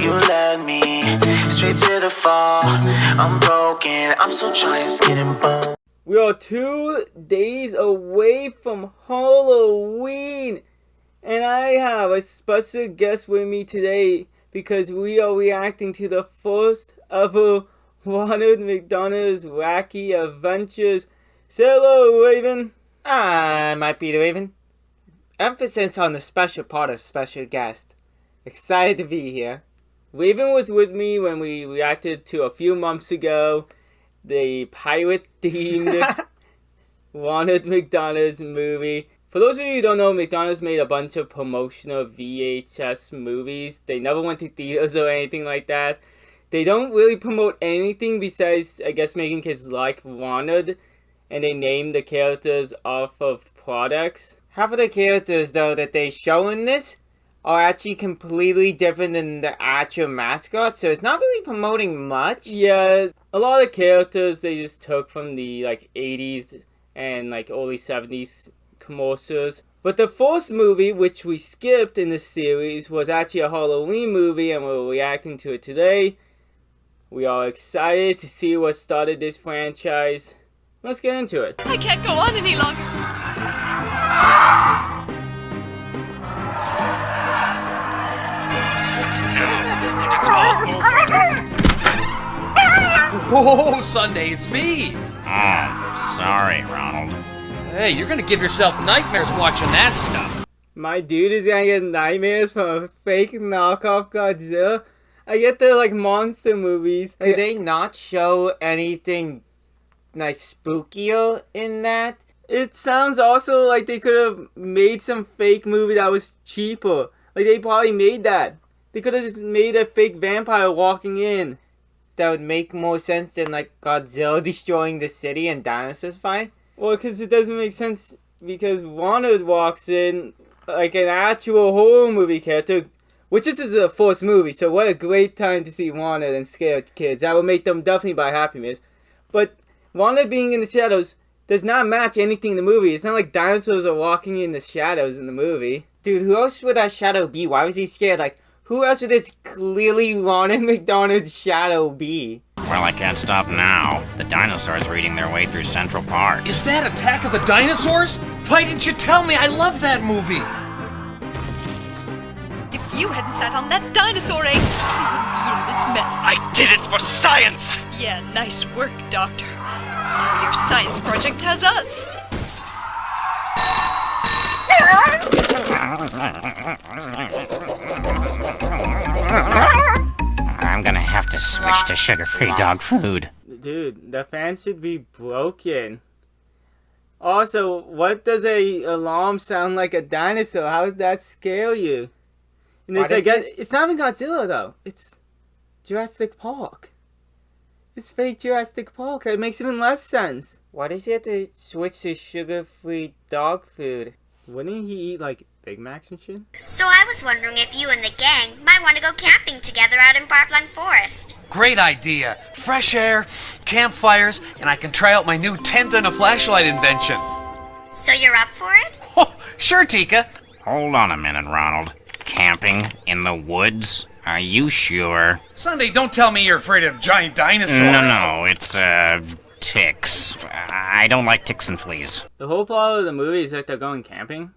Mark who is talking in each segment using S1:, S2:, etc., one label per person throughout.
S1: You led me straight to the fall. I'm broken, I'm still trying, skin and bone.
S2: We are 2 days away from Halloween, and I have a special guest with me today because we are reacting to the first ever Ronald McDonald's Wacky Adventures. Say hello, Raven.
S3: I might be the Raven. Emphasis on the special part of special guest. Excited to be here.
S2: Raven was with me when we reacted to a few months ago the pirate-themed Ronald McDonald's movie. For those of you who don't know, McDonald's made a bunch of promotional VHS movies. They never went to theaters or anything like that. They don't really promote anything besides, I guess, making kids like Ronald. And they name the characters off of products.
S3: Half of the characters, though, that they show in this are actually completely different than the actual mascot, so it's not really promoting much.
S2: Yeah, a lot of characters they just took from the 80s and early 70s commercials. But the first movie, which we skipped in this series, was actually a Halloween movie, and we're reacting to it today. We are excited to see what started this franchise. Let's get into it.
S4: I can't go on any longer.
S5: Oh, Sunday, it's me!
S6: Oh, sorry, Ronald.
S5: Hey, you're gonna give yourself nightmares watching that stuff.
S2: My dude is gonna get nightmares from a fake knockoff Godzilla. I get the monster movies.
S3: Did they not show anything spookier in that?
S2: It sounds also like they could have made some fake movie that was cheaper. They probably made that. They could have just made a fake vampire walking in.
S3: That would make more sense than Godzilla destroying the city and dinosaurs fight.
S2: Well, because it doesn't make sense because Ronald walks in like an actual horror movie character, which this is the first movie, so what a great time to see Ronald and scare kids. That would make them definitely buy Happy Meals. But Ronald being in the shadows does not match anything in the movie. It's not like dinosaurs are walking in the shadows in the movie.
S3: Dude, who else would that shadow be? Why was he scared? Who else would this clearly Ronald McDonald's shadow be?
S6: Well, I can't stop now. The dinosaurs are eating their way through Central Park.
S5: Is that Attack of the Dinosaurs? Why didn't you tell me? I love that movie!
S4: If you hadn't sat on that dinosaur egg, we wouldn't be in this mess.
S7: I did it for science!
S4: Yeah, nice work, Doctor. Now your science project has us.
S6: I'm gonna have to switch to sugar-free dog food.
S2: Dude, the fan should be broken. Also, what does a alarm sound like a dinosaur? How does that scare you? And it's not even Godzilla though. It's Jurassic Park. It's fake Jurassic Park. That makes even less sense.
S3: Why does he have to switch to sugar-free dog food?
S2: Wouldn't he eat Big Macs and shit?
S8: So I was wondering if you and the gang might want to go camping together out in Far-Flung Forest.
S5: Great idea. Fresh air, campfires, and I can try out my new tent and a flashlight invention.
S8: So you're up for it?
S5: Oh, sure, Tika.
S6: Hold on a minute, Ronald. Camping in the woods? Are you sure?
S5: Sunday, don't tell me you're afraid of giant dinosaurs.
S6: No, it's, ticks. I don't like ticks and fleas.
S2: The whole plot of the movie is that they're going camping.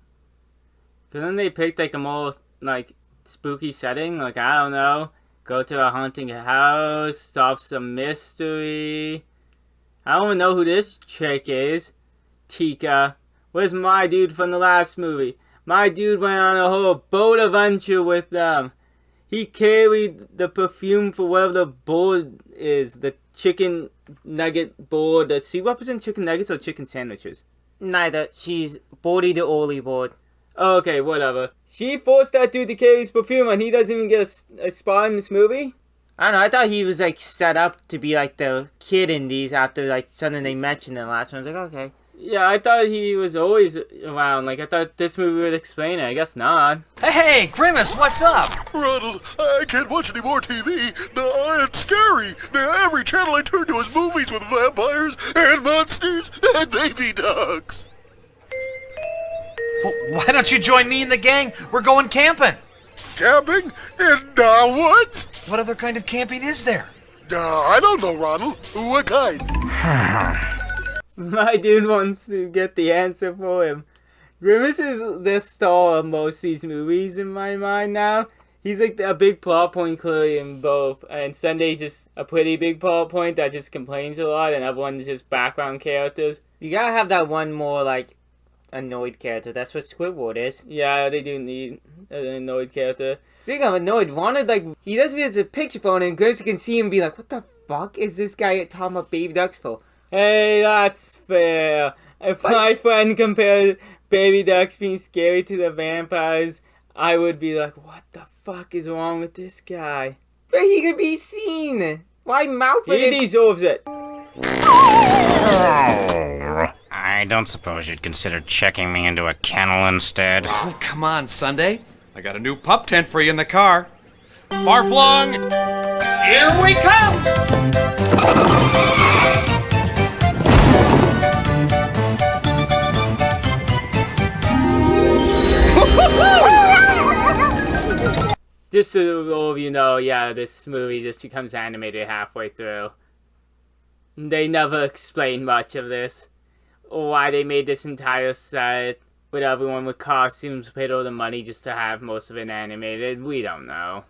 S2: Cause then they picked a more spooky setting. I don't know, go to a haunting house, solve some mystery. I don't even know who this chick is. Tika. Where's my dude from the last movie? My dude went on a whole boat adventure with them. He carried the perfume for whatever the board is. The chicken nugget board. Does she represent chicken nuggets or chicken sandwiches?
S3: Neither. She's Bordy the Oly board.
S2: Okay, whatever. She forced that dude to carry his perfume and he doesn't even get a spot in this movie?
S3: I don't know, I thought he was set up to be the kid in these after something they mentioned in the last one. I was okay.
S2: Yeah, I thought he was always around. I thought this movie would explain it. I guess not.
S5: Hey, Grimace, what's up?
S7: Ronald, I can't watch any more TV. No, it's scary. Now, every channel I turn to is movies with vampires and monsters and baby dogs.
S5: Well, why don't you join me and the gang? We're going camping.
S7: Camping in the woods?
S5: What other kind of camping is there?
S7: I don't know, Ronald. What kind?
S2: My dude wants to get the answer for him. Grimace is the star of most of these movies in my mind now. He's like a big plot point clearly in both, and Sunday's just a pretty big plot point that just complains a lot, and everyone's just background characters.
S3: You gotta have that one more, like, annoyed character. That's what Squidward is.
S2: Yeah, they do need an annoyed character.
S3: Speaking of annoyed, Ronald, like, he does visit a picture phone and Grimace can see him be like, what the fuck is this guy talking about baby ducks for?
S2: Hey, that's fair. If my friend compared baby ducks being scary to the vampires, I would be like, what the fuck is wrong with this guy?
S3: But he could be seen. Why mouth
S2: He
S3: it?
S2: deserves it.
S6: Oh, I don't suppose you'd consider checking me into a kennel instead.
S5: Oh, come on, Sunday. I got a new pup tent for you in the car. Far-flung, here we come!
S2: Just so all of you know, yeah, this movie just becomes animated halfway through. They never explain much of this, or why they made this entire set with everyone with costumes, paid all the money just to have most of it animated. We don't know.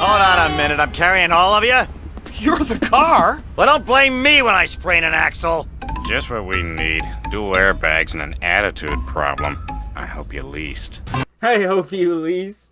S9: Hold on a minute, I'm carrying all of you?
S5: You're the car?
S9: Well, don't blame me when I sprain an axle.
S6: Just what we need. Dual airbags and an attitude problem. I hope you leased.
S2: I hope you lease.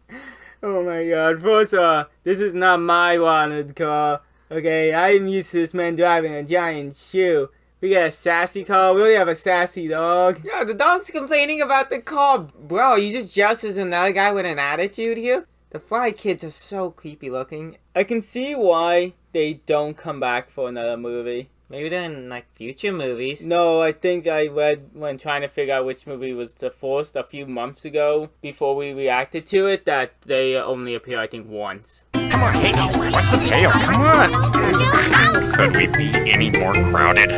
S2: Oh my god. First of all, this is not my wanted car. Okay, I'm used to this man driving a giant shoe. We got a sassy car. We only have a sassy dog.
S3: Yeah, the dog's complaining about the car. Bro, you just jealous as another guy with an attitude here? The Fly Kids are so creepy looking.
S2: I can see why they don't come back for another movie.
S3: Maybe they're in, like, future movies.
S2: No, I think I read when trying to figure out which movie was the first a few months ago, before we reacted to it, that they only appear, I think, once.
S6: Come on, hey, what's the tail? Come on! Could we be any more crowded?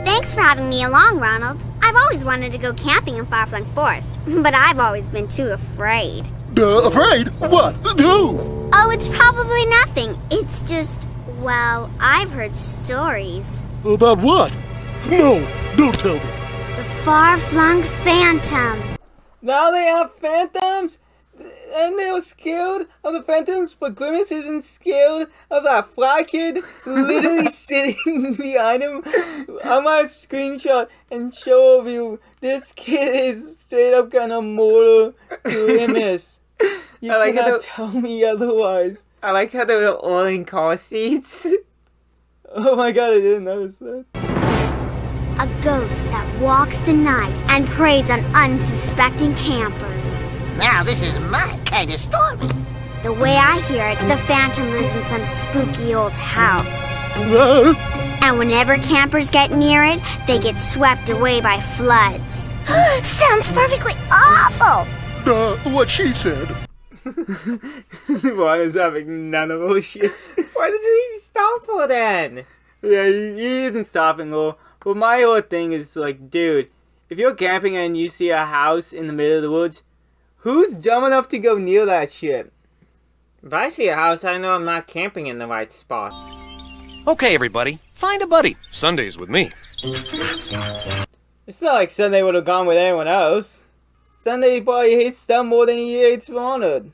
S8: Thanks for having me along, Ronald. I've always wanted to go camping in Far-Flung Forest, but I've always been too afraid.
S7: Afraid? What? Do?
S8: Oh, it's probably nothing. It's just, well, I've heard stories.
S7: About what? No, don't tell me.
S8: The Far-Flung Phantom.
S2: Now they have phantoms? And they were scared of the phantoms, but Grimace isn't scared of that Fly Kid literally sitting behind him. I'm gonna screenshot and show you. This kid is straight up gonna murder Grimace. You cannot tell me otherwise.
S3: I like how they were all in car seats.
S2: Oh my god, I didn't notice that.
S8: A ghost that walks the night and preys on unsuspecting campers.
S10: Now this is my kind of story.
S8: The way I hear it, the Phantom lives in some spooky old house. And whenever campers get near it, they get swept away by floods.
S10: Sounds perfectly awful.
S7: What she said.
S2: Juan is having none of those shit.
S3: Why doesn't he stop for then?
S2: Yeah, he isn't stopping though. But my whole thing is like, dude, if you're camping and you see a house in the middle of the woods, who's dumb enough to go near that shit?
S3: If I see a house, I know I'm not camping in the right spot.
S5: Okay, everybody, find a buddy. Sunday's with me.
S2: It's not like Sunday would have gone with anyone else. Sunday probably hates them more than he hates Ronald.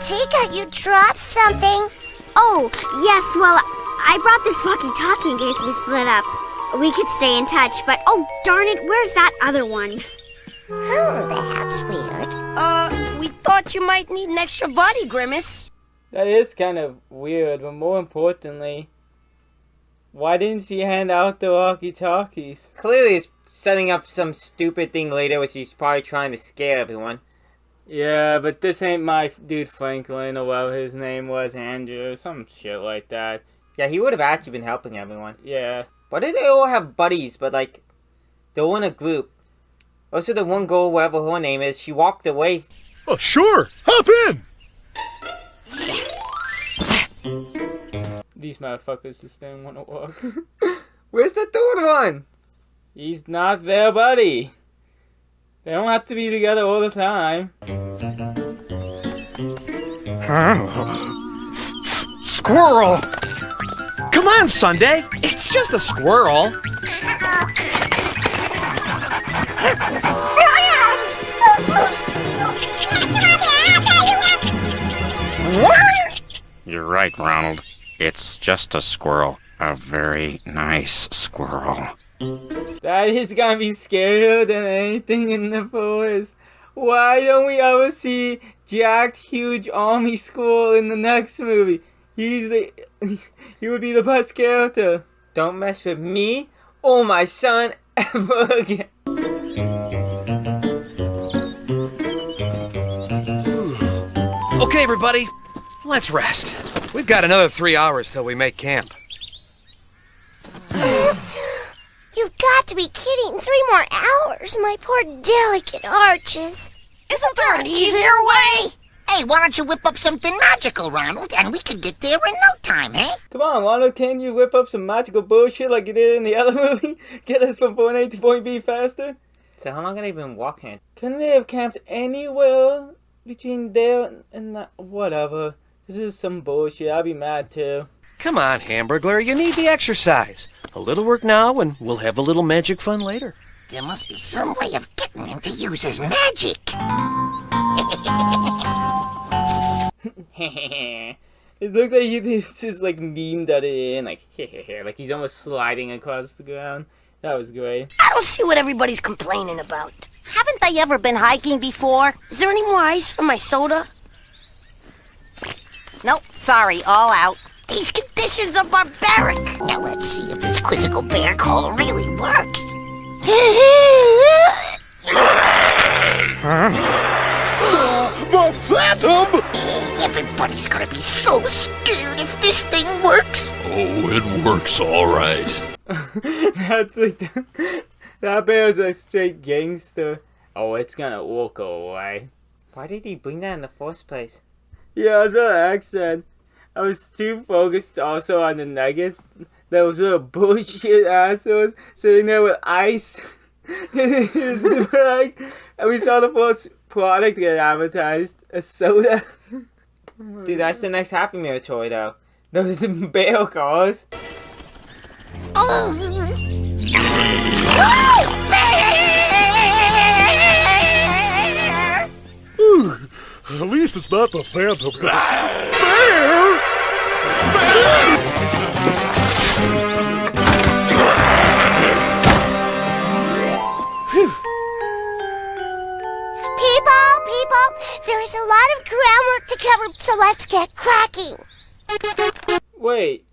S8: Tika, you dropped something. Oh, yes, well, I brought this walkie-talkie in case we split up. We could stay in touch, but oh, darn it, where's that other one?
S10: Oh, that's weird. We thought you might need an extra buddy, Grimace.
S2: That is kind of weird, but more importantly, why didn't she hand out the walkie-talkies?
S3: Clearly he's setting up some stupid thing later which he's probably trying to scare everyone.
S2: Yeah, but this ain't my dude Franklin, or well, his name was Andrew, some shit like that.
S3: Yeah, he would have actually been helping everyone.
S2: Yeah.
S3: Why do they all have buddies, but like, they're all in a group? Also, the one girl, whatever her name is, she walked away.
S7: Oh, sure. Hop in.
S2: These motherfuckers just didn't want to walk.
S3: Where's the third one?
S2: He's not their buddy. They don't have to be together all the time.
S5: Squirrel! Come on, Sunday! It's just a squirrel!
S6: You're right, Ronald. It's just a squirrel. A very nice squirrel.
S2: That is gonna be scarier than anything in the forest. Why don't we ever see jacked, huge army squirrel in the next movie? He would be the best character.
S3: Don't mess with me or my son ever again.
S5: Okay, everybody, let's rest. We've got another 3 hours till we make camp.
S8: You've got to be kidding. 3 more hours, my poor delicate arches.
S10: Isn't there an easier way? Hey, why don't you whip up something magical, Ronald, and we can get there in no time, eh?
S2: Come on, Ronald, can you whip up some magical bullshit like you did in the other movie? Get us from point A to point B faster?
S3: So how long have they been walking?
S2: Couldn't they have camped anywhere between there and that? Whatever. This is some bullshit. I'll be mad too.
S5: Come on, Hamburglar, you need the exercise. A little work now, and we'll have a little magic fun later.
S10: There must be some way of getting him to use his magic.
S2: It looked like he just like memed at it in, like like he's almost sliding across the ground. That was great.
S10: I don't see what everybody's complaining about. Haven't they ever been hiking before? Is there any more ice for my soda? Nope, sorry, all out. These conditions are barbaric. Now let's see if this quizzical bear call really works.
S7: The Phantom!
S10: Everybody's gonna be so scared if this thing works.
S7: Oh, it works all right.
S2: That's like that bear's a straight gangster. Oh, it's gonna walk away.
S3: Why did he bring that in the first place?
S2: Yeah, I was about to ask that. I was too focused also on the nuggets. Those little bullshit assholes sitting there with ice in his bag. And we saw the first product get advertised, a soda.
S3: Dude, that's the next Happy Meal toy though. Those bear cars.
S7: At least it's not the Phantom.
S8: People, there is a lot of groundwork to cover, so let's get cracking.
S2: Wait,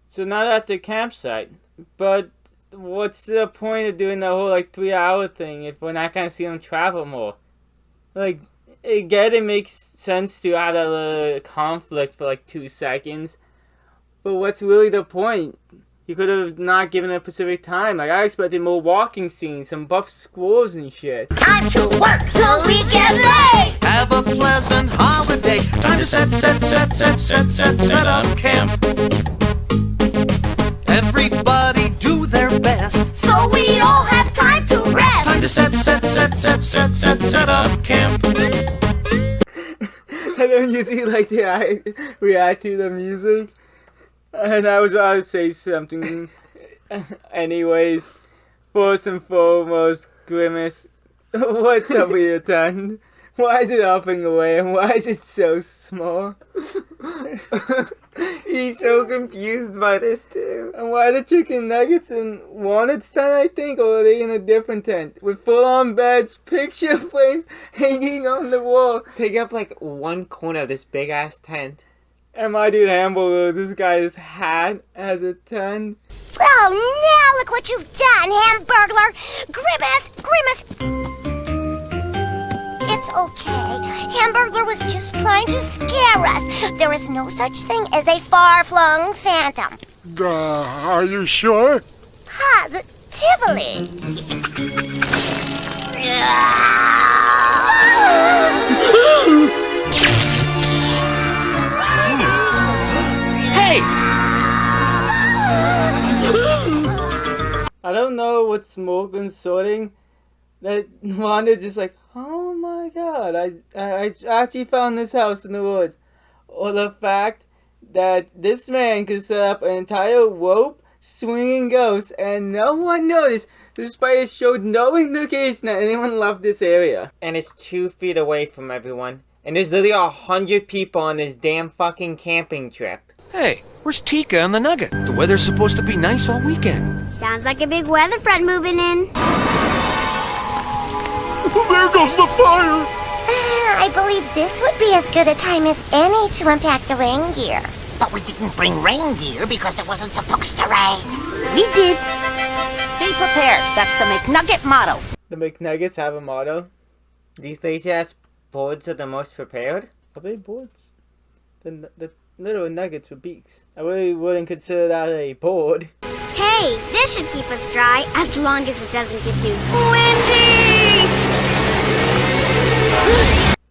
S2: so not at the campsite, but what's the point of doing the whole like 3-hour thing if we're not gonna see them travel more? Like, again, it makes sense to have that little conflict for like 2 seconds, but what's really the point? You could have not given a specific time. Like, I expected more walking scenes, some buff squirrels and shit.
S10: Time to work so we can play.
S5: Have a pleasant holiday. Time to set up camp. Everybody do their best.
S10: So we all have time to rest.
S5: Time to set up camp.
S2: I don't usually like to react to the music. And I was about to say something. Anyways, first and foremost, Grimace, what's up with your tongue? Why is it hopping away and why is it so small?
S3: He's so confused by this too.
S2: And why are the chicken nuggets in Walnut's tent, I think, or are they in a different tent? With full-on beds, picture frames hanging on the wall.
S3: Take up like one corner of this big-ass tent.
S2: And my dude Hamburger, this guy's hat has a tent.
S8: Oh, now look what you've done, Hamburglar! Grimace! It's okay. Hamburger was just trying to scare us. There is no such thing as a far-flung phantom.
S7: Are you sure?
S8: Positively.
S5: Hey!
S2: I don't know what smoke and sorting that Wanda just like, oh my god, I actually found this house in the woods. Or the fact that this man could set up an entire rope swinging ghost and no one noticed, despite it showed no indication that anyone left this area.
S3: And it's 2 feet away from everyone. And there's literally 100 people on this damn fucking camping trip.
S5: Hey, where's Tika and the Nugget? The weather's supposed to be nice all weekend.
S8: Sounds like a big weather front moving in.
S7: There goes the fire!
S8: I believe this would be as good a time as any to unpack the rain gear.
S10: But we didn't bring rain gear because it wasn't supposed to rain.
S11: We did. Be prepared. That's the McNugget motto.
S2: The McNuggets have a motto.
S3: These lazy ass boards are the most prepared?
S2: Are they boards? The little nuggets with beaks. I really wouldn't consider that a board.
S8: Hey, this should keep us dry as long as it doesn't get too windy!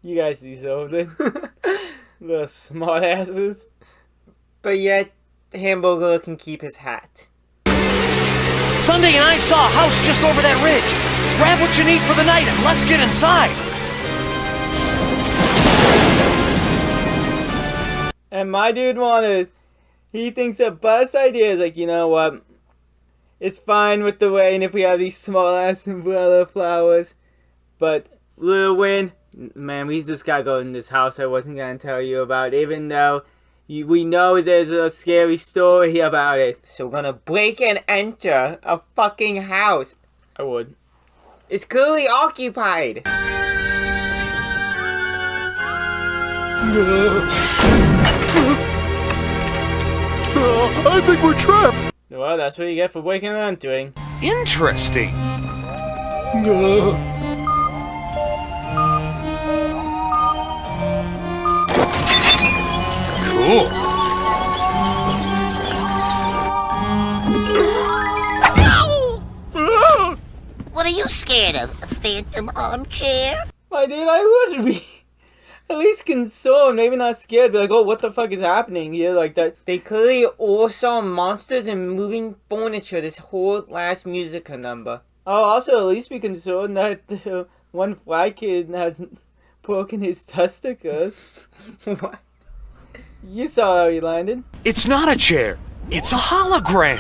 S2: You guys deserved it. Little smart asses.
S3: But yet, Hamburger can keep his hat.
S5: Sunday and I saw a house just over that ridge. Grab what you need for the night and let's get inside.
S2: And my dude he thinks the best idea is like, you know what? It's fine with the rain if we have these small ass umbrella flowers. But Lil Win, man, we just gotta go in this house I wasn't gonna tell you about, even though we know there's a scary story about it.
S3: So we're gonna break and enter a fucking house.
S2: I would.
S3: It's clearly occupied.
S7: I think we're trapped.
S2: Well, that's what you get for breaking and entering.
S5: Interesting. Cool.
S10: What are you scared of? A phantom armchair?
S2: My dude, I would be at least concerned, maybe not scared, but like, oh, what the fuck is happening here? Like that.
S3: They clearly all saw monsters and moving furniture this whole last musical number.
S2: Oh, also, at least be concerned that the one fly kid has broken his testicles.
S3: What?
S2: You saw how he landed.
S5: It's not a chair. It's a hologram.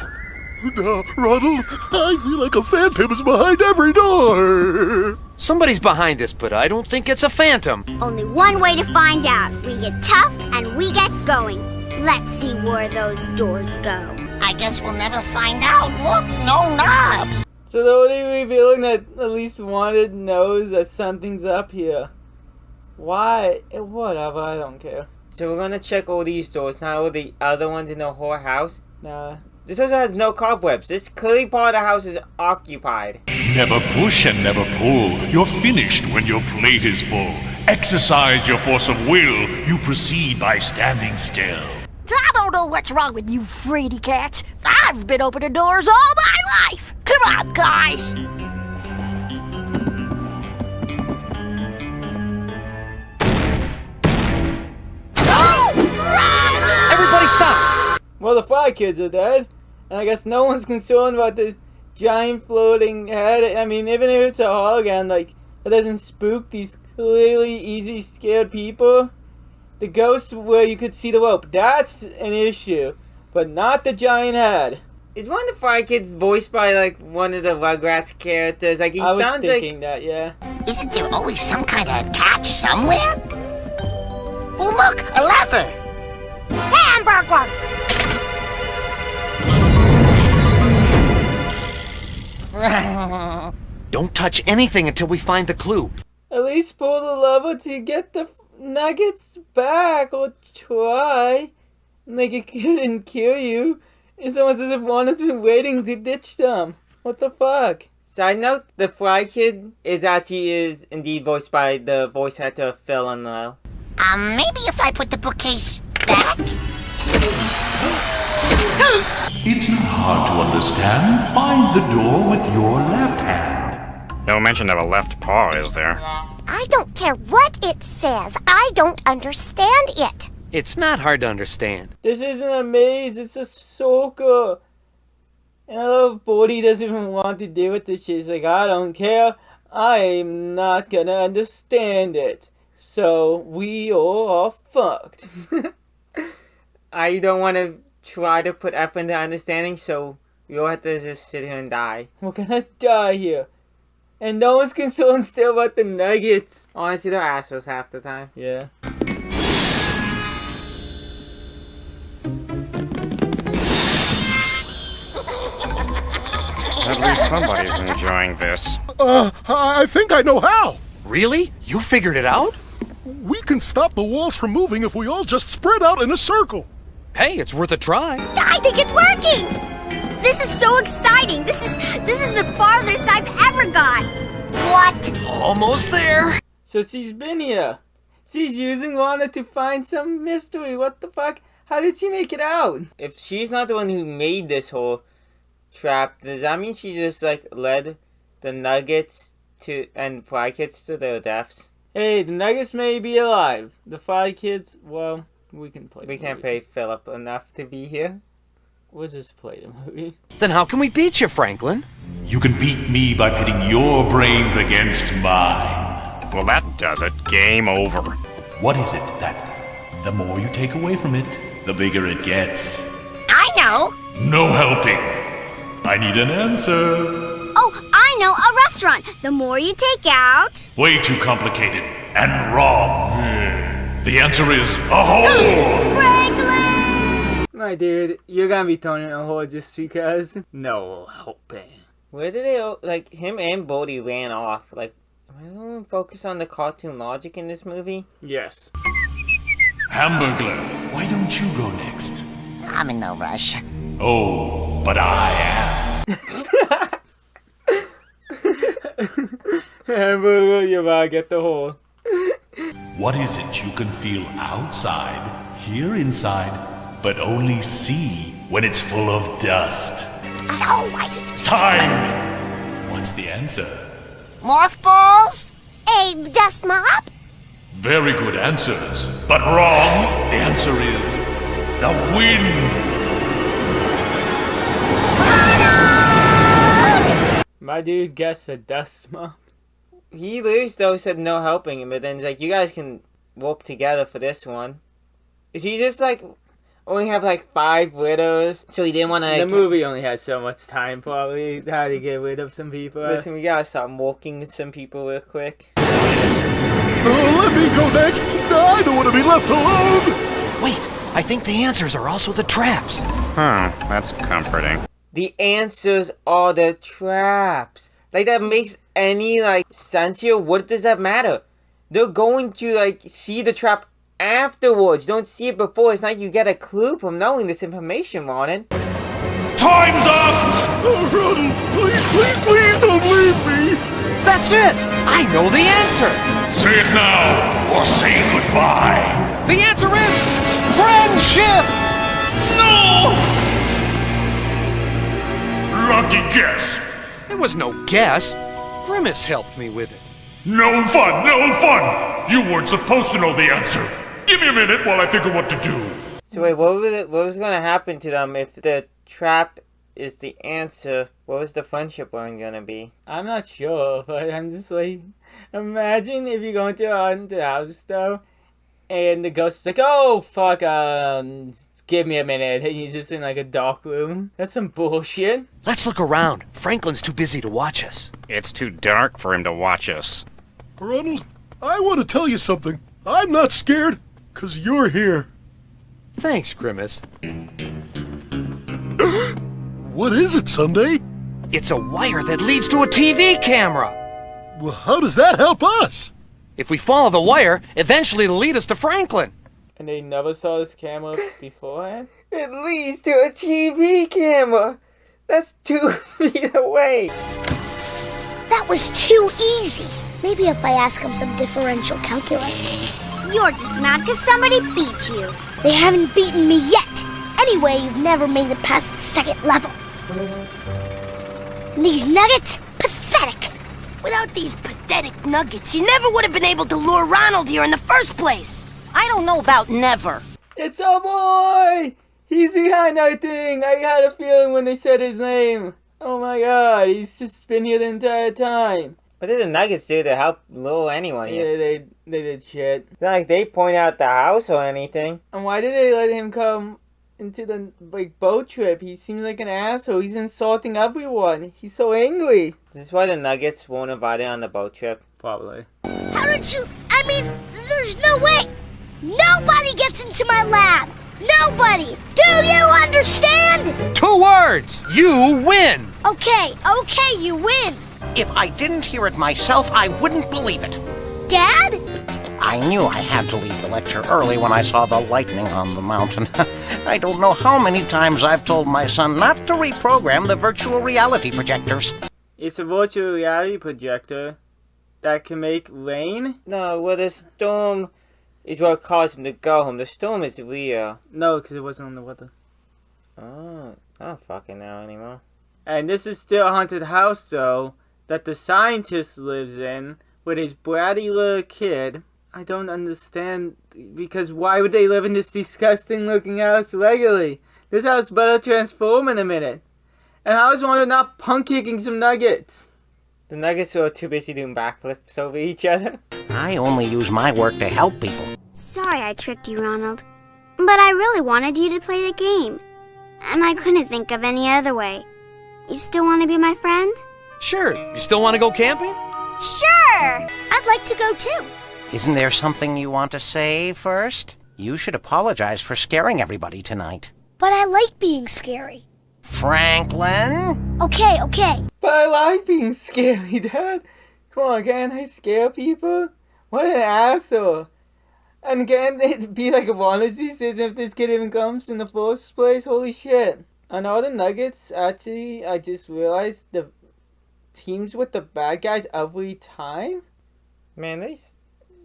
S7: Ronald, I feel like a phantom is behind every door.
S5: Somebody's behind this, but I don't think it's a phantom.
S8: Only one way to find out. We get tough and we get going. Let's see where those doors go.
S10: I guess we'll never find out. Look, no knobs.
S2: So they're already revealing that at least Wanted knows that something's up here. Why? Whatever, I don't care.
S3: So we're gonna check all these doors, not all the other ones in the whole house.
S2: Nah.
S3: This also has no cobwebs. This clearly part of the house is occupied.
S12: Never push and never pull. You're finished when your plate is full. Exercise your force of will. You proceed by standing still.
S11: I don't know what's wrong with you fraidy cats. I've been opening doors all my life. Come on, guys.
S5: Everybody stop!
S2: Well, the fly kids are dead. And I guess no one's concerned about the giant floating head. I mean, even if it's a hologram, like, it doesn't spook these clearly easy scared people. The ghost where you could see the rope, that's an issue. But not the giant head.
S3: Is one of the Fly Kids voiced by, like, one of the Rugrats characters? Like, he
S2: I was
S3: sounds
S2: thinking
S3: like...
S2: that, yeah.
S10: Isn't there always some kind of catch somewhere? Oh, look, a lever.
S8: Hamburger!
S5: Don't touch anything until we find the clue.
S2: At least pull the lever to get the nuggets back, or try. Like it couldn't kill you. It's almost as if one has been waiting to ditch them. What the fuck?
S3: Side note, the Fly Kid is indeed voiced by the voice actor Phil Unlow.
S10: Maybe if I put the bookcase back?
S12: It's not hard to understand. Find the door with your left hand.
S6: No mention of a left paw, is there?
S8: I don't care what it says. I don't understand it.
S5: It's not hard to understand.
S2: This isn't a maze, it's a circle. And I love Bodhi doesn't even want to deal with this shit. He's like, I don't care. I'm not gonna understand it. So we all are fucked.
S3: I don't want to try to put effort into understanding, so we all have to just sit here and die.
S2: We're gonna die here. And no one's concerned still about the nuggets.
S3: Honestly, they're assholes half the time.
S2: Yeah.
S6: At least somebody's enjoying this.
S7: I think I know how.
S5: Really? You figured it out?
S7: We can stop the walls from moving if we all just spread out in a circle.
S5: Hey, it's worth a try.
S8: I think it's working. This is so exciting. This is the farthest I've ever gone. What?
S5: Almost there.
S2: So she's been here. She's using Lana to find some mystery. What the fuck? How did she make it out?
S3: If she's not the one who made this whole trap, does that mean she just like led the Nuggets to and Fly Kids to their deaths?
S2: Hey, the Nuggets may be alive. The Fly Kids, well, we can play.
S3: We can't pay Philip enough to be here.
S2: We'll just play the movie.
S5: Then how can we beat you, Franklin?
S12: You can beat me by pitting your brains against mine.
S6: Well, that does it. Game over.
S12: What is it that the more you take away from it, the bigger it gets?
S10: I know.
S12: No helping. I need an answer.
S8: Oh, I know, a restaurant. The more you take out...
S12: Way too complicated and wrong. The answer is a hole!
S8: Franklin!
S2: My dude, you're gonna be thrown in a hole just because. No helping.
S3: Where did they, like, him and Bodhi ran off? Like, am I going to focus on the cartoon logic in this movie?
S2: Yes.
S12: Hamburglar, why don't you go next?
S10: I'm in no rush.
S12: Oh, but I am.
S2: Hamburger, you gotta get the hole.
S12: What is it you can feel outside, hear inside, but only see when it's full of dust? Time! What's the answer?
S10: Mothballs?
S8: A dust mop?
S12: Very good answers, but wrong. The answer is the wind.
S2: My dude guessed a dust mop.
S3: He literally though said no helping him, but then he's like, you guys can work together for this one. Is he just like only have like 5 widows? So he didn't want to.
S2: The movie only had so much time, probably, how to get rid of some people.
S3: Listen, we gotta start walking some people real quick.
S7: Let me go next. I don't want to be left alone.
S5: Wait, I think the answers are also the traps.
S6: Huh, that's comforting.
S3: The answers are the traps. Like, that makes any, like, sense here? What does that matter? They're going to, like, see the trap afterwards. Don't see it before. It's not like you get a clue from knowing this information, Ronald.
S12: Time's up!
S7: Oh, Ronald, please don't leave me.
S5: That's it! I know the answer!
S12: Say it now, or say goodbye.
S5: The answer is friendship!
S12: No! Lucky guess.
S5: It was no guess. Grimace helped me with it.
S12: No fun, no fun! You weren't supposed to know the answer. Give me a minute while I think of what to do.
S3: So wait, what was going to happen to them if the trap is the answer? What was the friendship one going to be?
S2: I'm not sure, but I'm just like, imagine if you go into a haunted house though, and the ghost is like, oh fuck, give me a minute, and you're just in like a dark room. That's some bullshit.
S5: Let's look around. Franklin's too busy to watch us.
S6: It's too dark for him to watch us.
S7: Ronald, I want to tell you something. I'm not scared, 'cause you're here.
S5: Thanks, Grimace.
S7: What is it, Sunday?
S5: It's a wire that leads to a TV camera.
S7: Well, how does that help us?
S5: If we follow the wire, eventually it'll lead us to Franklin.
S2: And they never saw this camera beforehand?
S3: It leads to a TV camera! That's 2 feet away!
S11: That was too easy. Maybe if I ask them some differential calculus.
S8: You're just mad because somebody beat you.
S11: They haven't beaten me yet. Anyway, you've never made it past the second level. And these nuggets? Pathetic.
S10: Without these pathetic nuggets, you never would have been able to lure Ronald here in the first place. I don't know about never.
S2: It's our boy! He's behind our thing. I had a feeling when they said his name. Oh my god, he's just been here the entire time.
S3: What did the Nuggets do to help Lil anyway?
S2: Yeah, they did shit.
S3: It's not like they point out the house or anything.
S2: And why did they let him come into the boat trip? He seems like an asshole. He's insulting everyone. He's so angry.
S3: Is this why the Nuggets won't invite him on the boat trip?
S2: Probably.
S11: How did you... I mean, there's no way. Nobody gets into my lab. Nobody. Do you understand?
S5: 2 words. You win.
S11: Okay, you win.
S9: If I didn't hear it myself, I wouldn't believe it.
S11: Dad?
S9: I knew I had to leave the lecture early when I saw the lightning on the mountain. I don't know how many times I've told my son not to reprogram the virtual reality projectors.
S2: It's a virtual reality projector that can make rain?
S3: No, well, the storm is what caused him to go home. The storm is real.
S2: No, because it wasn't on the weather.
S3: Oh, I don't fucking know anymore.
S2: And this is still a haunted house, though, that the scientist lives in with his bratty little kid. I don't understand, because why would they live in this disgusting looking house regularly? This house better transform in a minute. And how is one not punk kicking some nuggets?
S3: The Nuggets were too busy doing backflips over each other.
S9: I only use my work to help people.
S8: Sorry I tricked you, Ronald. But I really wanted you to play the game. And I couldn't think of any other way. You still want to be my friend?
S5: Sure. You still want to go camping?
S8: Sure! I'd like to go too.
S9: Isn't there something you want to say first? You should apologize for scaring everybody tonight.
S11: But I like being scary.
S9: Franklin?
S11: Okay.
S2: But I like being scary, Dad. Come on, can't I scare people? What an asshole. And can't it be like a vanity system if this kid even comes in the first place? Holy shit. And all the Nuggets, actually, I just realized the teams with the bad guys every time?
S3: Man,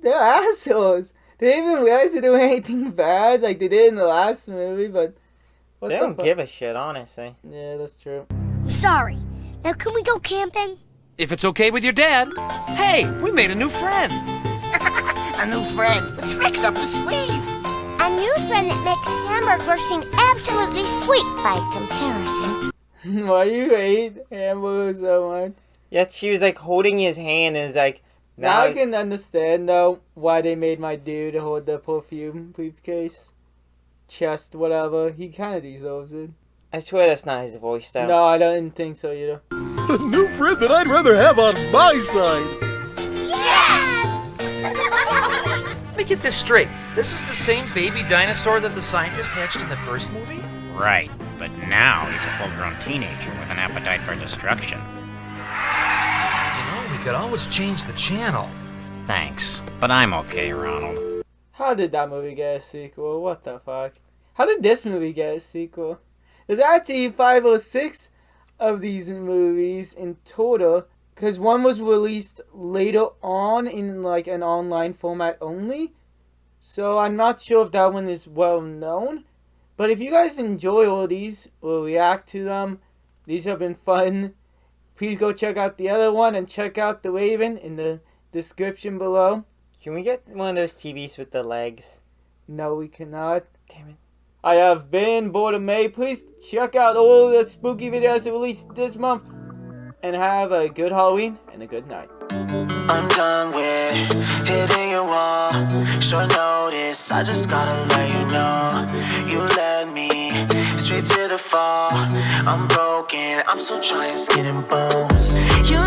S2: they're assholes. They didn't even realize they're doing anything bad like they did in the last movie, but...
S3: They don't give a shit, honestly.
S2: Yeah, that's true.
S11: I'm sorry. Now can we go camping?
S5: If it's okay with your dad. Hey, we made a new friend.
S10: A new friend. The trick's up his sleeve.
S8: A new friend that makes hamburgers seem absolutely sweet by comparison.
S2: Why you hate hamburgers so much?
S3: Yeah, she was like holding his hand and is like...
S2: Now I can understand though why they made my dude hold the perfume briefcase. Chest, whatever. He kind of deserves it.
S3: I swear that's not his voice though.
S2: No, I don't think so either.
S7: A new friend that I'd rather have on my side.
S13: Let me get this straight. This is the same baby dinosaur that the scientist hatched in the first movie?
S6: Right, but now he's a full-grown teenager with an appetite for destruction.
S13: You know, we could always change the channel.
S6: Thanks, but I'm okay, Ronald.
S2: How did that movie get a sequel? What the fuck? How did this movie get a sequel? There's actually 5 or 6 of these movies in total, because one was released later on in like an online format only. So I'm not sure if that one is well known. But if you guys enjoy all these or react to them, these have been fun. Please go check out the other one and check out The Raven in the description below.
S3: Can we get one of those TVs with the legs?
S2: No, we cannot.
S3: Damn it.
S2: I have been Birdime. Please check out all the spooky videos released this month. And have a good Halloween and a good night.
S1: I'm done with hitting your wall. Short notice, I just gotta let you know. You led me straight to the fall. I'm broken, I'm still trying, skin and bones. You